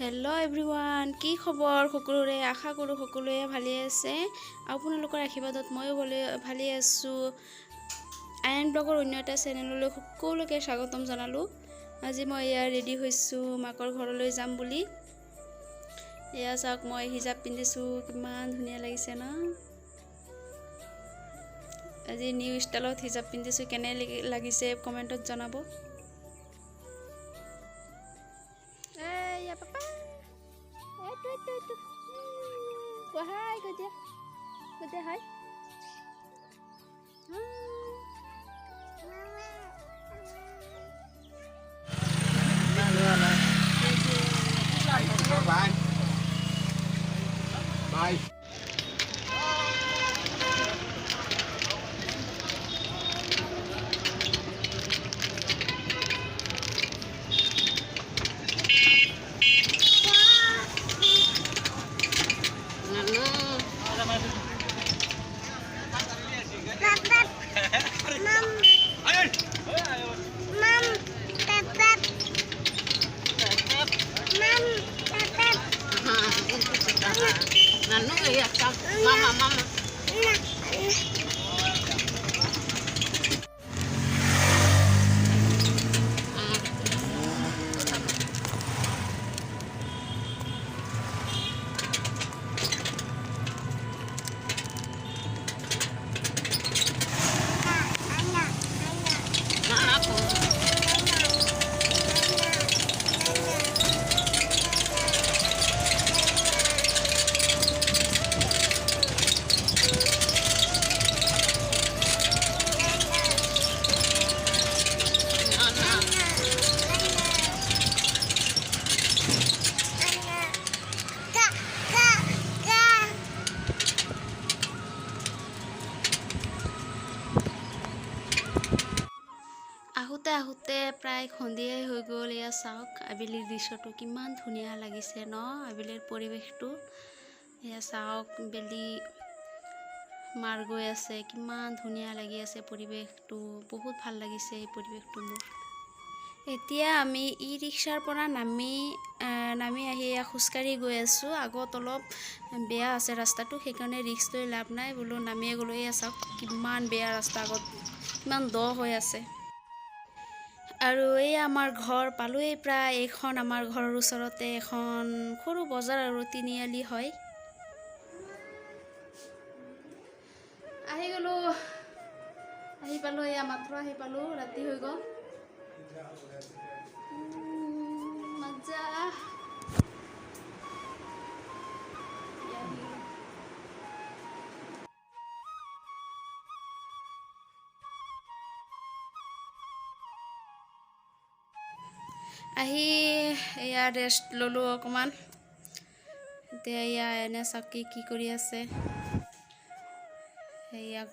Hello' everyone, কি খবৰ সকলোৰে? আশা কৰোঁ সকলোৱে ভালে আছে। আপোনালোকৰ আশীৰ্বাদত ময়ো ভালে আছোঁ। আয়ন ব্লগৰ অন্য এটা চেনেললৈ সকলোকে স্বাগতম জনালোঁ। আজি মই ৰেডি হৈছোঁ মাকৰ ঘৰলৈ যাম বুলি। এয়া চাওক, মই হিজাব পিন্ধিছোঁ, কিমান ধুনীয়া লাগিছে ন। আজি নিউ ষ্টাইলত হিজাব পিন্ধিছোঁ, কেনে লাগিছে কমেণ্টত জনাব। Hi, good day. Good day, hi. Bye. Bye. Nanu ya cak mama. আহোঁতে প্ৰায় সন্ধিয়াই হৈ গ'ল। এয়া চাওক, আবেলিৰ দৃশ্যটো কিমান ধুনীয়া লাগিছে ন, আবেলিৰ পৰিৱেশটো। এয়া চাওক, বেলি মাৰ গৈ আছে, কিমান ধুনীয়া লাগি আছে পৰিৱেশটো। বহুত ভাল লাগিছে এই পৰিৱেশটো মোৰ। এতিয়া আমি ই ৰিক্সাৰ পৰা নামি আহি খোজকাঢ়ি গৈ আছোঁ। আগত অলপ বেয়া আছে ৰাস্তাটো, সেইকাৰণে ৰিক্স লৈ লাভ নাই, বোলো নামিয়ে গ'লোঁ। এয়া চাওক, কিমান বেয়া ৰাস্তা, আগত কিমান দ হৈ আছে। আৰু এই আমাৰ ঘৰ পালোৱেই প্ৰায়। এইখন আমাৰ ঘৰৰ ওচৰতে এখন সৰু বজাৰ আৰু তিনিআলি হয়। আহি পালোঁ, এয়া মাত্ৰ আহি পালোঁ, ৰাতি হৈ গ'ল। মজা। আহি এয়া ৰেষ্ট ল'লোঁ অকণমান। এতিয়া এয়া এনে চাকি কি কৰি আছে। সেয়া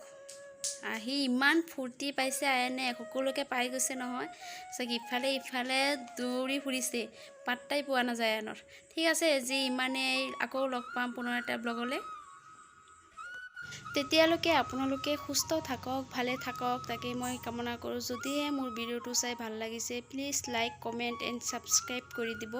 আহি ইমান ফূৰ্তি পাইছে আয়নে, সকলোকে পাই গৈছে নহয়। চাগে ইফালে দৌৰি ফুৰিছে, পাত্তাই পোৱা নাযায় আয়নৰ। ঠিক আছে, আজি ইমানেই। আকৌ লগ পাম পুনৰ এটা ব্লগলৈ। তেতিয়ালৈকে আপোনালোকে সুস্থ থাকক, ভালে থাকক, তাকে মই কামনা কৰোঁ। যদিহে মোৰ ভিডিঅ'টো চাই ভাল লাগিছে, please like, comment and subscribe কৰি দিব।